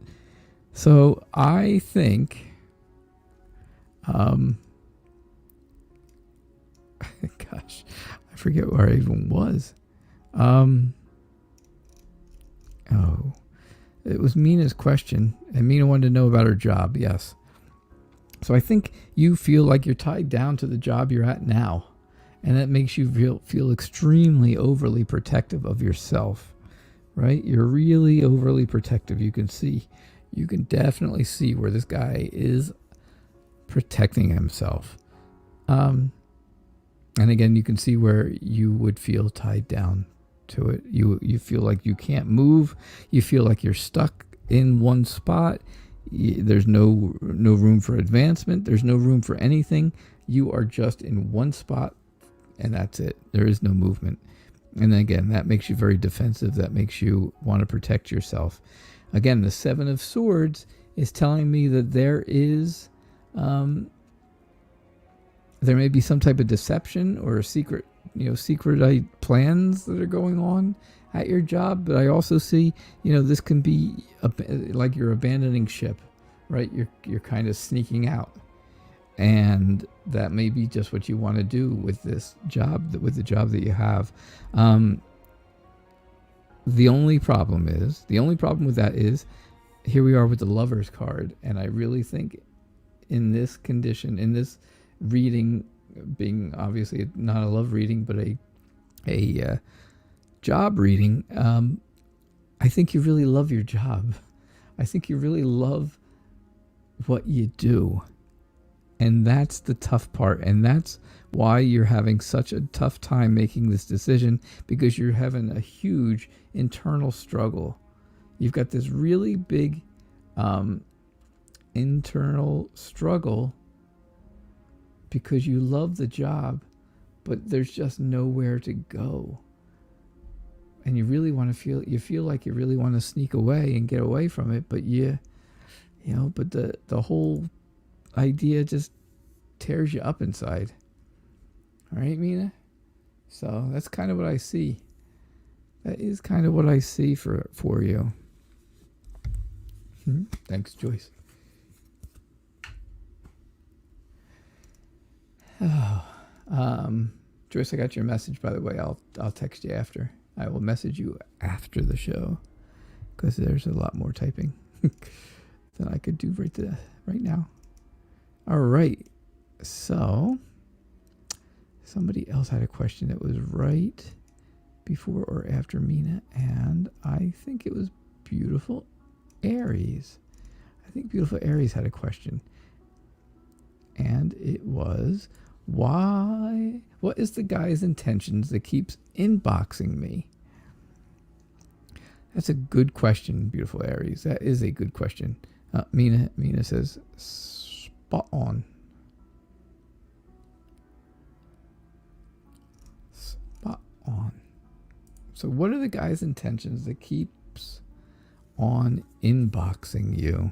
So I think... gosh, I forget where I even was. It was Mina's question, and Mina wanted to know about her job. Yes. So I think you feel like you're tied down to the job you're at now, and that makes you feel extremely overly protective of yourself, right? You're really overly protective. You can definitely see where this guy is protecting himself. And again, you can see where you would feel tied down to it. You feel like you can't move. You feel like you're stuck in one spot. There's no room for advancement. There's no room for anything. You are just in one spot, and that's it. There is no movement. And again, that makes you very defensive. That makes you want to protect yourself. Again, the Seven of Swords is telling me that there is... there may be some type of deception or secret plans that are going on at your job. But I also see, this can be like you're abandoning ship, right? You're kind of sneaking out. And that may be just what you want to do with this job, with the job that you have. The only problem with that is, here we are with the Lovers card. And I really think in this condition, in this reading, being obviously not a love reading, but a job reading, I think you really love your job. I think you really love what you do. And that's the tough part. And that's why you're having such a tough time making this decision, because you're having a huge internal struggle. You've got this really big internal struggle because you love the job, but there's just nowhere to go. And you really want to feel like you really want to sneak away and get away from it, but but the whole idea just tears you up inside. All right, Mina? So that's kind of what I see. That is kind of what I see for you. Thanks, Joyce. Joyce, I got your message, by the way. I'll text you after. I will message you after the show, because there's a lot more typing than I could do right now. All right. So somebody else had a question that was right before or after Mina, and I think it was Beautiful Aries. I think Beautiful Aries had a question. And it was, what is the guy's intentions that keeps inboxing me? That's a good question, Beautiful Aries. That is a good question. Mina says, spot on. Spot on. So what are the guy's intentions that keeps on inboxing you?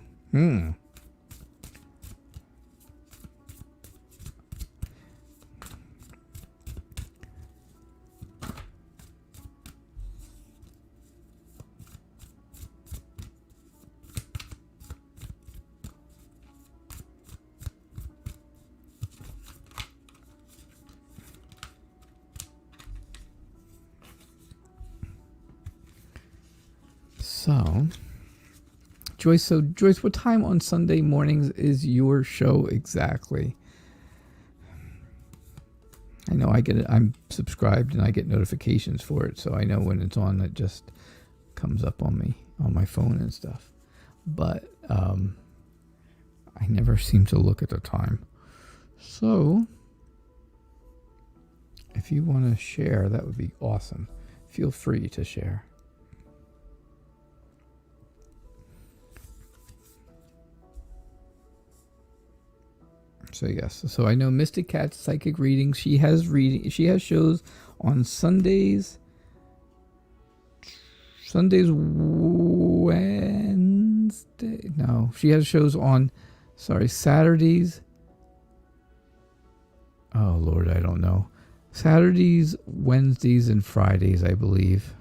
So, Joyce, what time on Sunday mornings is your show exactly? I know I'm subscribed and I get notifications for it, so I know when it's on. It just comes up on me, on my phone and stuff. But I never seem to look at the time. So, if you want to share, that would be awesome. Feel free to share. So yes, so I know Mystic Cat's psychic readings. She has shows on Sundays, Wednesday. No, she has shows on, Saturdays. Oh Lord, I don't know. Saturdays, Wednesdays, and Fridays, I believe.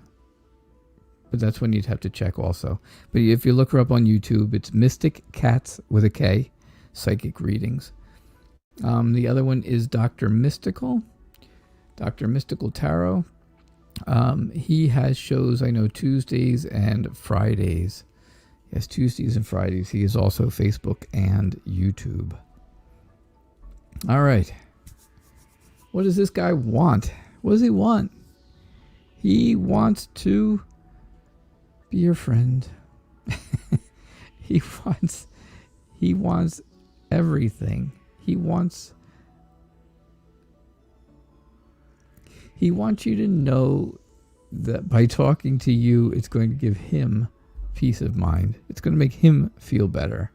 But that's when you'd have to check also. But if you look her up on YouTube, it's Mystic Cats with a K, psychic readings. The other one is Dr. Mystical Tarot. He has shows, I know, Tuesdays and Fridays. Yes, Tuesdays and Fridays. He is also Facebook and YouTube. All right. What does this guy want? What does he want? He wants to be your friend. He wants everything. He wants you to know that by talking to you, it's going to give him peace of mind. It's going to make him feel better.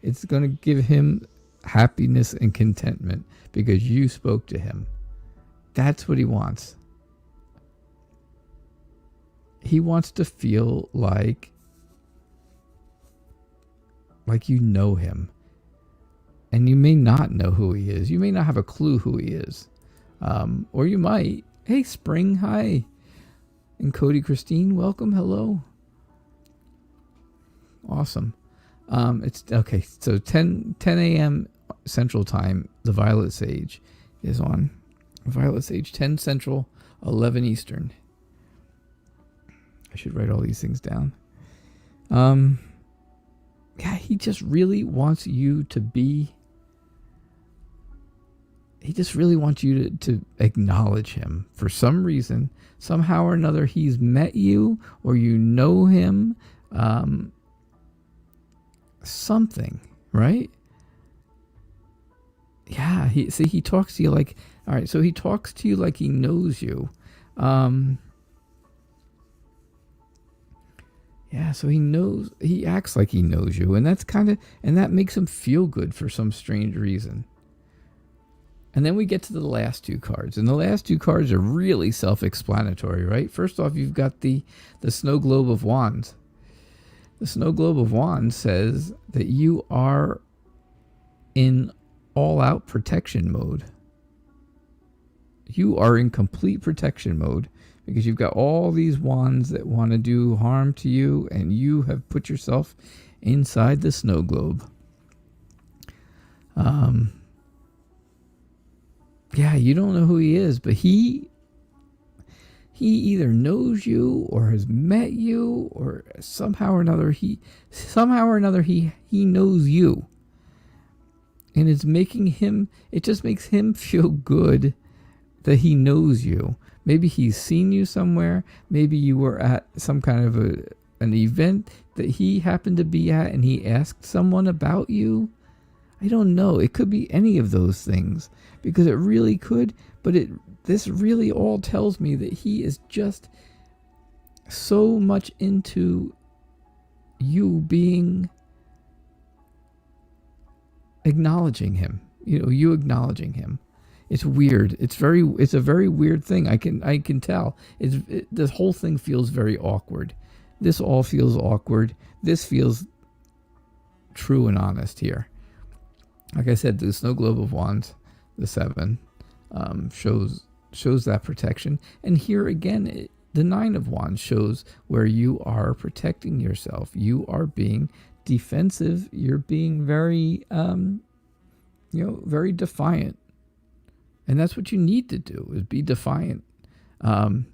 It's going to give him happiness and contentment because you spoke to him. That's what he wants. He wants to feel like you know him. And you may not know who he is. You may not have a clue who he is. Or you might. Hey, Spring, hi. And Cody Christine, welcome, hello. Awesome. It's okay, so 10 a.m. Central Time, the Violet Sage is on. Violet Sage, 10 Central, 11 Eastern. I should write all these things down. Yeah, he just really wants you to be... He just really wants you to acknowledge him. For some reason, somehow or another, he's met you or you know him. Something, right? Yeah, he talks to you like... All right, so he talks to you like he knows you. Yeah, so he acts like he knows you, and that makes him feel good for some strange reason. And then we get to the last two cards, and the last two cards are really self-explanatory, right? First off, you've got the Snow Globe of Wands. The Snow Globe of Wands says that you are in all-out protection mode. You are in complete protection mode because you've got all these wands that want to do harm to you, and you have put yourself inside the snow globe. Yeah, you don't know who he is, but he either knows you or has met you, or somehow or another he knows you. And it just makes him feel good that he knows you. Maybe he's seen you somewhere. Maybe you were at some kind of an event that he happened to be at and he asked someone about you. I don't know. It could be any of those things because it really could. But this really all tells me that he is just so much into you acknowledging him. You acknowledging him. It's weird. It's a very weird thing. I can tell. This whole thing feels very awkward. This all feels awkward. This feels true and honest here. Like I said, the Snow Globe of Wands, the 7, shows that protection. And here again, the 9 of Wands shows where you are protecting yourself. You are being defensive. You're being very, very defiant. And that's what you need to do, is be defiant. I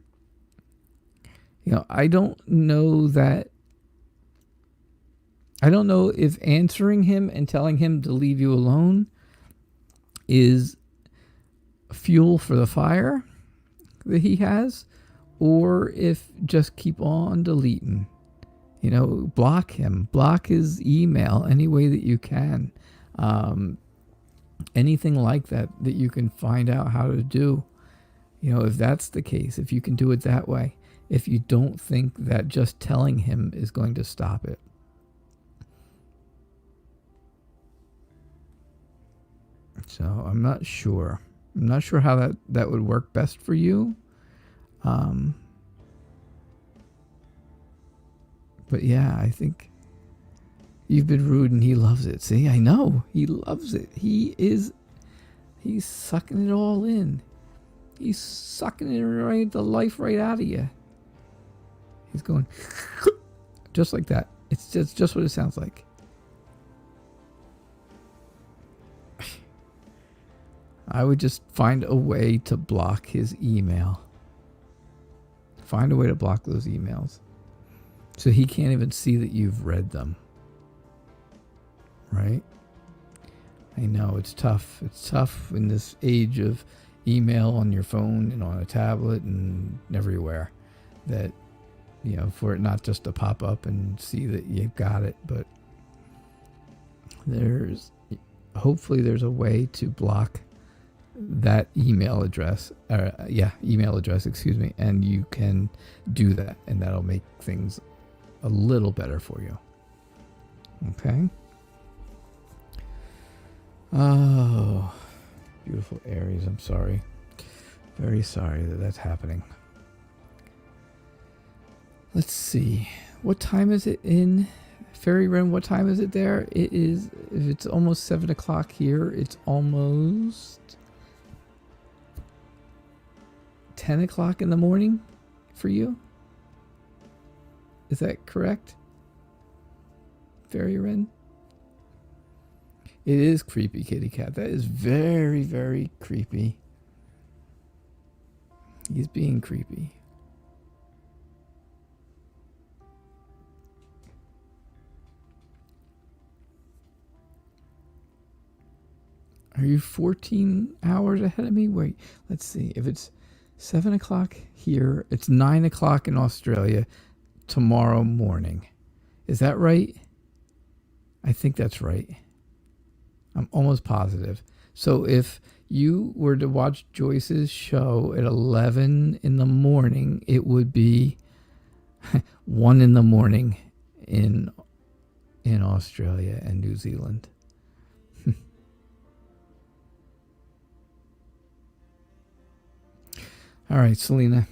don't know that I don't know if answering him and telling him to leave you alone is fuel for the fire that he has, or if just keep on deleting. You know, block him, block his email any way that you can. Anything like that you can find out how to do. You know, if that's the case, if you can do it that way, if you don't think that just telling him is going to stop it. So I'm not sure. I'm not sure how that would work best for you. But yeah, I think you've been rude and he loves it. See, I know. He loves it. He's sucking it all in. He's sucking it the life right out of you. He's going just like that. It's just what it sounds like. I would just find a way to block his email. Find a way to block those emails. So he can't even see that you've read them. Right? I know, it's tough. It's tough in this age of email on your phone and on a tablet and everywhere. That, you know, for it not just to pop up and see that you've got it, but hopefully there's a way to block that email address, excuse me, and you can do that, and that'll make things a little better for you. Okay. Oh, beautiful Aries. I'm sorry. Very sorry that that's happening. Let's see. What time is it in Fairy Wren? What time is it there? It is, if it's almost 7 o'clock here, it's almost 10 o'clock in the morning for you. Is that correct? Fairy Wren? It is creepy, kitty cat. That is very, very creepy. He's being creepy. Are you 14 hours ahead of me? Wait, let's see. If it's 7 o'clock here, it's 9 o'clock in Australia tomorrow morning. Is that right? I think that's right. I'm almost positive. So if you were to watch Joyce's show at 11 in the morning, it would be 1 in the morning in Australia and New Zealand. All right, Selena.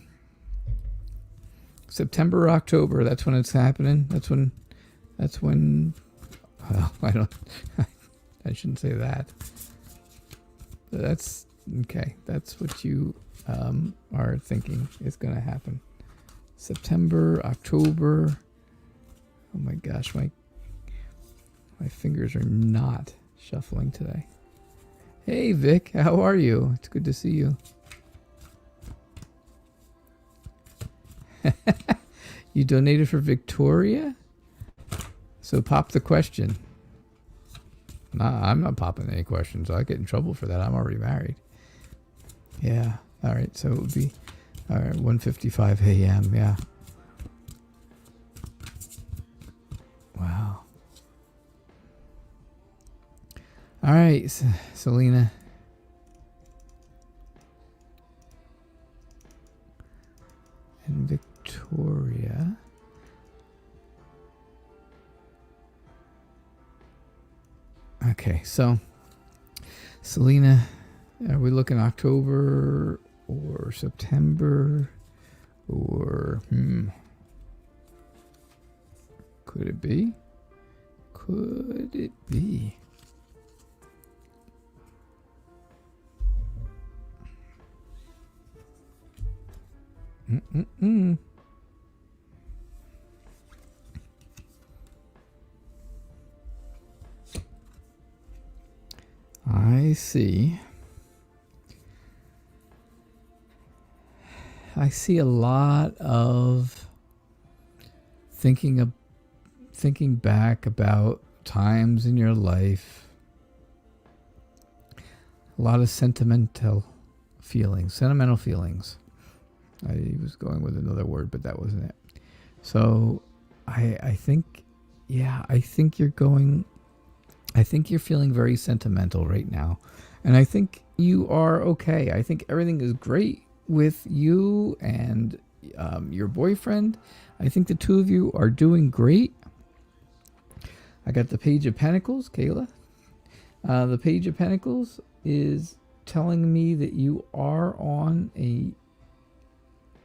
September or October, that's when it's happening. That's when well, I shouldn't say that. But that's okay. That's what you are thinking is going to happen. September, October. Oh my gosh, my fingers are not shuffling today. Hey Vic, how are you? It's good to see you. You donated for Victoria? So pop the question. Nah, I'm not popping any questions. I'll get in trouble for that. I'm already married. Yeah. All right. So it would be, all right, 1:55 a.m. Yeah. Wow. All right, Selena. And Victoria. Okay, so Selena, are we looking October or September or could it be? Could it be? I see. I see a lot of thinking thinking back about times in your life. A lot of sentimental feelings. I was going with another word, but that wasn't it. So I think you're feeling very sentimental right now. And I think you are okay. I think everything is great with you and your boyfriend. I think the two of you are doing great. I got the Page of Pentacles, Kayla. The Page of Pentacles is telling me that you are on a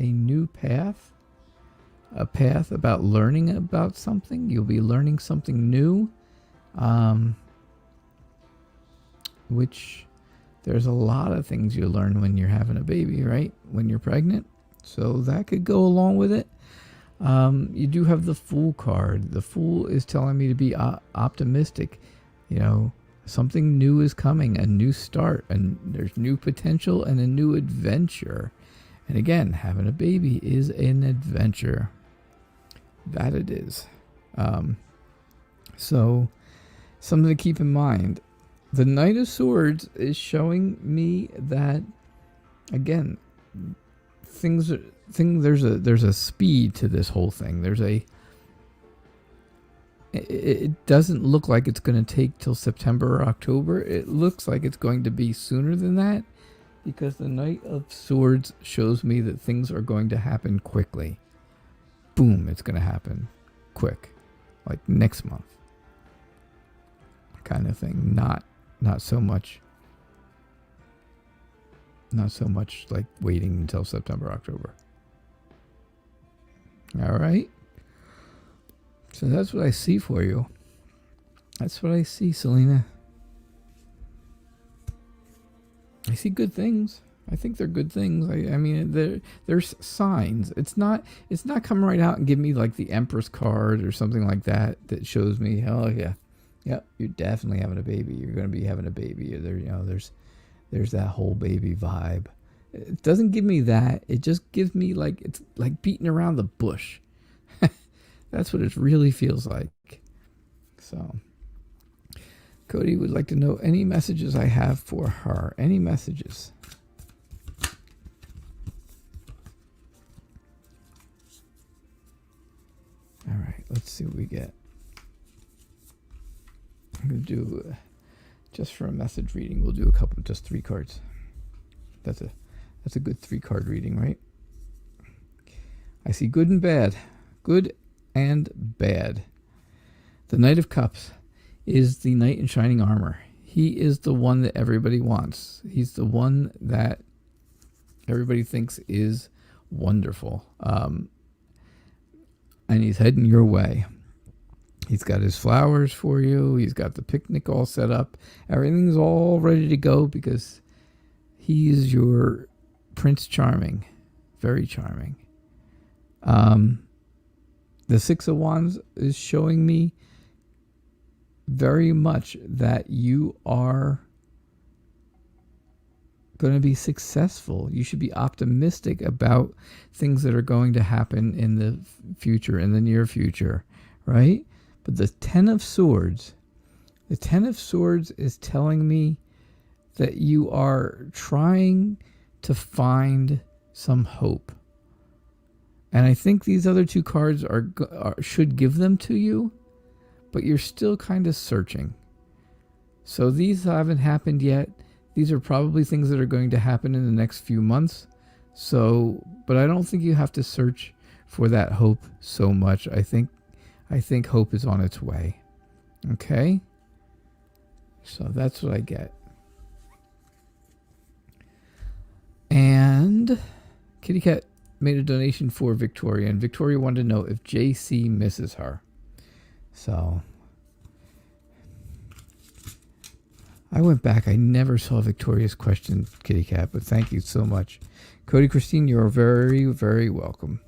new path. A path about learning about something. You'll be learning something new. Which there's a lot of things you learn when you're having a baby, right? When you're pregnant. So that could go along with it. You do have the Fool card. The Fool is telling me to be optimistic. You know, something new is coming, a new start, and there's new potential and a new adventure. And again, having a baby is an adventure. That it is. So, something to keep in mind. The Knight of Swords is showing me that, again, there's a speed to this whole thing. It doesn't look like it's going to take till September or October. It looks like it's going to be sooner than that, because the Knight of Swords shows me that things are going to happen quickly. Boom, it's going to happen quick, like next month kind of thing. Not so much like waiting until September, October. All right. So that's what I see for you. That's what I see, Selena. I see good things. I think they're good things. I mean, there's signs. It's not coming right out and give me like the Empress card or something like that shows me, oh yeah, yep, you're definitely having a baby. You're going to be having a baby. There's that whole baby vibe. It doesn't give me that. It just gives me like, it's like beating around the bush. That's what it really feels like. So, Cody would like to know any messages I have for her. Any messages? All right, let's see what we get. I'm going to do, just for a message reading, we'll do just 3 cards. That's a good 3-card reading, right? I see good and bad. Good and bad. The Knight of Cups is the knight in shining armor. He is the one that everybody wants. He's the one that everybody thinks is wonderful. And he's heading your way. He's got his flowers for you. He's got the picnic all set up. Everything's all ready to go because he is your Prince Charming. Very charming. The Six of Wands is showing me very much that you are going to be successful. You should be optimistic about things that are going to happen in the future, in the near future, right? But the Ten of Swords is telling me that you are trying to find some hope. And I think these other 2 cards should give them to you, but you're still kind of searching. So these haven't happened yet. These are probably things that are going to happen in the next few months. So, but I don't think you have to search for that hope so much. I think hope is on its way. Okay? So that's what I get. And Kitty Cat made a donation for Victoria, and Victoria wanted to know if JC misses her. So I went back. I never saw Victoria's question, Kitty Cat, but thank you so much. Cody Christine, you are very, very welcome.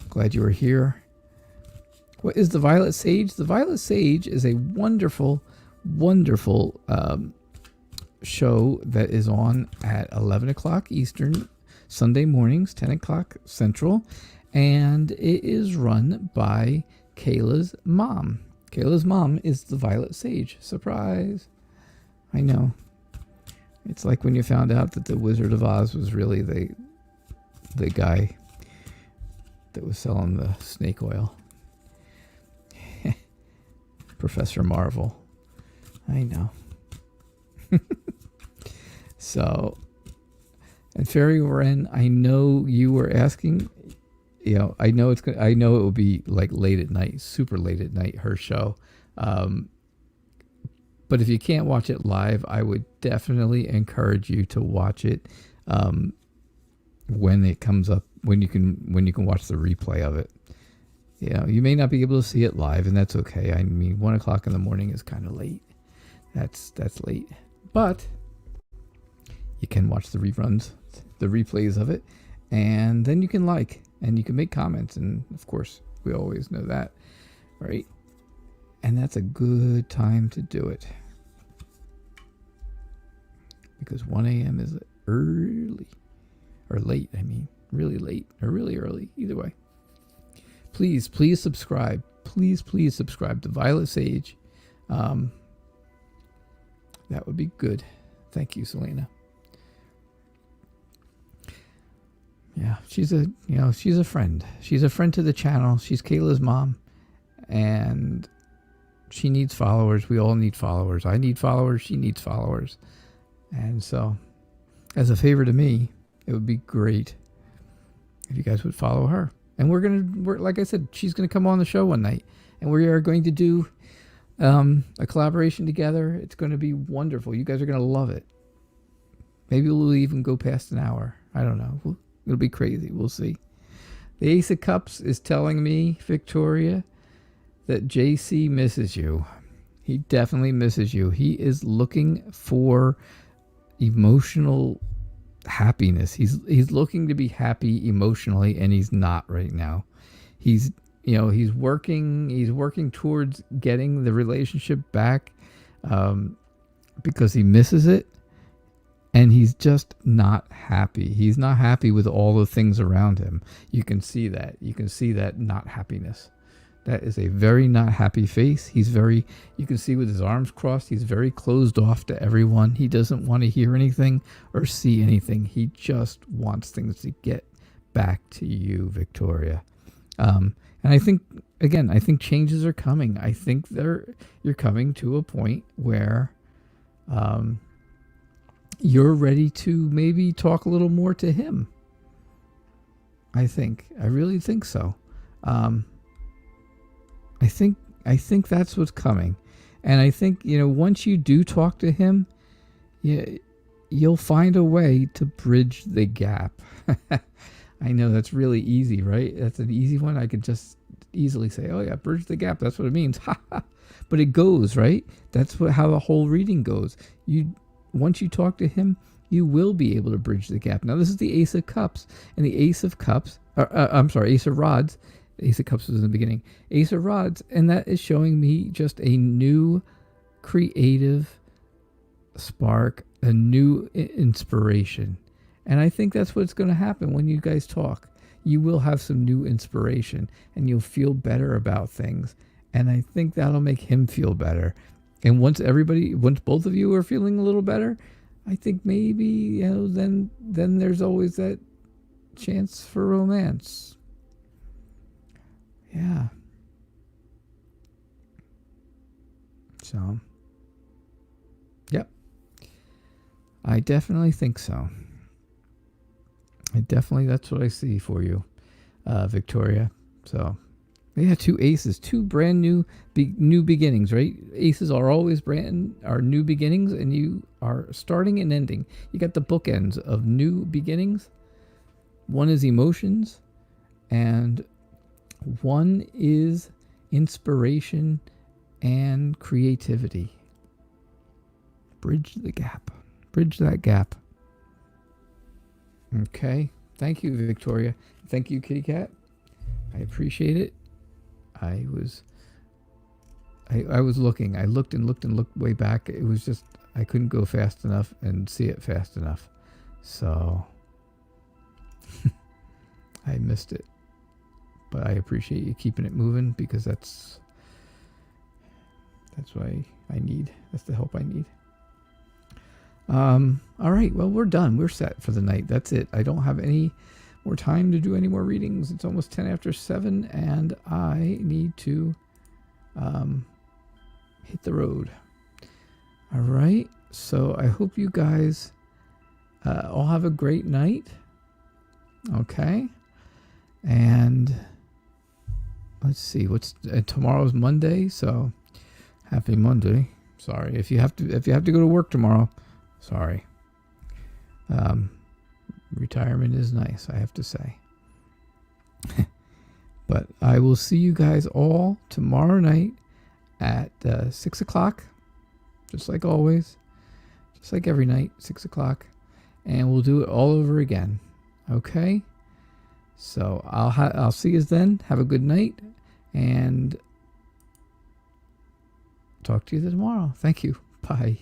Glad you were here. What is the Violet Sage? The Violet Sage is a wonderful, wonderful show that is on at 11 o'clock Eastern, Sunday mornings, 10 o'clock Central, and it is run by Kayla's mom. Kayla's mom is the Violet Sage. Surprise. I know. It's like when you found out that the Wizard of Oz was really the guy that was selling the snake oil. Professor Marvel. I know. So, and Fairy Wren, I know you were asking, I know I know it will be like late at night, super late at night, her show. But if you can't watch it live, I would definitely encourage you to watch it when it comes up, when you can watch the replay of it. You may not be able to see it live, and that's okay. I mean, 1 o'clock in the morning is kind of late. That's late. But you can watch the reruns, the replays of it, and then you can and you can make comments, and of course, we always know that, right? And that's a good time to do it. Because 1 a.m. is early. Or late, I mean. Really late. Or really early. Either way. Please subscribe. Please subscribe to Violet Sage. That would be good. Thank you, Selena. Yeah, she's a friend. She's a friend to the channel. She's Kayla's mom. And she needs followers. We all need followers. I need followers. She needs followers. And so, as a favor to me, it would be great if you guys would follow her. And we're like I said, she's gonna come on the show one night, and we are going to do a collaboration together. It's going to be wonderful. You guys are gonna love it. Maybe we'll even go past an hour. I don't know. It'll be crazy. We'll see. The Ace of Cups is telling me, Victoria, that JC misses you. He definitely misses you. He is looking for emotional happiness. He's looking to be happy emotionally, and he's not right now. He's working towards getting the relationship back because he misses it, and he's just not happy. He's not happy with all the things around him. You can see that. You can see that not happiness. That is a very not happy face. You can see with his arms crossed, he's very closed off to everyone. He doesn't want to hear anything or see anything. He just wants things to get back to you, Victoria. And I think changes are coming. I think you're coming to a point where you're ready to maybe talk a little more to him. I really think so. I think that's what's coming. And I think, once you do talk to him, you'll find a way to bridge the gap. I know that's really easy, right? That's an easy one. I could just easily say, oh yeah, bridge the gap. That's what it means. But it goes, right? That's how the whole reading goes. Once you talk to him, you will be able to bridge the gap. Now, this is the Ace of Cups. And the Ace of Cups, Ace of Rods. Ace of Cups was in the beginning. Ace of Rods, and that is showing me just a new creative spark, a new inspiration. And I think that's what's going to happen when you guys talk. You will have some new inspiration, and you'll feel better about things. And I think that'll make him feel better. And once both of you are feeling a little better, I think maybe, then there's always that chance for romance. Yeah. So, yep. I definitely think so. That's what I see for you, Victoria. So, yeah, 2 aces, 2 brand new beginnings, right? Aces are always are new beginnings, and you are starting and ending. You got the bookends of new beginnings. One is emotions, and one is inspiration and creativity. Bridge the gap. Bridge that gap. Okay. Thank you, Victoria. Thank you, Kitty Cat. I appreciate it. I was looking. I looked and looked and looked way back. It was just, I couldn't go fast enough and see it fast enough. So I missed it. but I appreciate you keeping it moving, because that's what I need. That's the help I need. All right, well, we're done. We're set for the night. That's it. I don't have any more time to do any more readings. It's almost 10 after 7, and I need to hit the road. All right, so I hope you guys all have a great night. Okay, and let's see, what's tomorrow's Monday, so happy Monday. Sorry if you have to go to work tomorrow. Sorry. Retirement is nice, I have to say. But I will see you guys all tomorrow night at 6 o'clock, just like always, just like every night, 6 o'clock, and we'll do it all over again. Okay? So I'll see you then. Have a good night, and talk to you tomorrow. Thank you. Bye.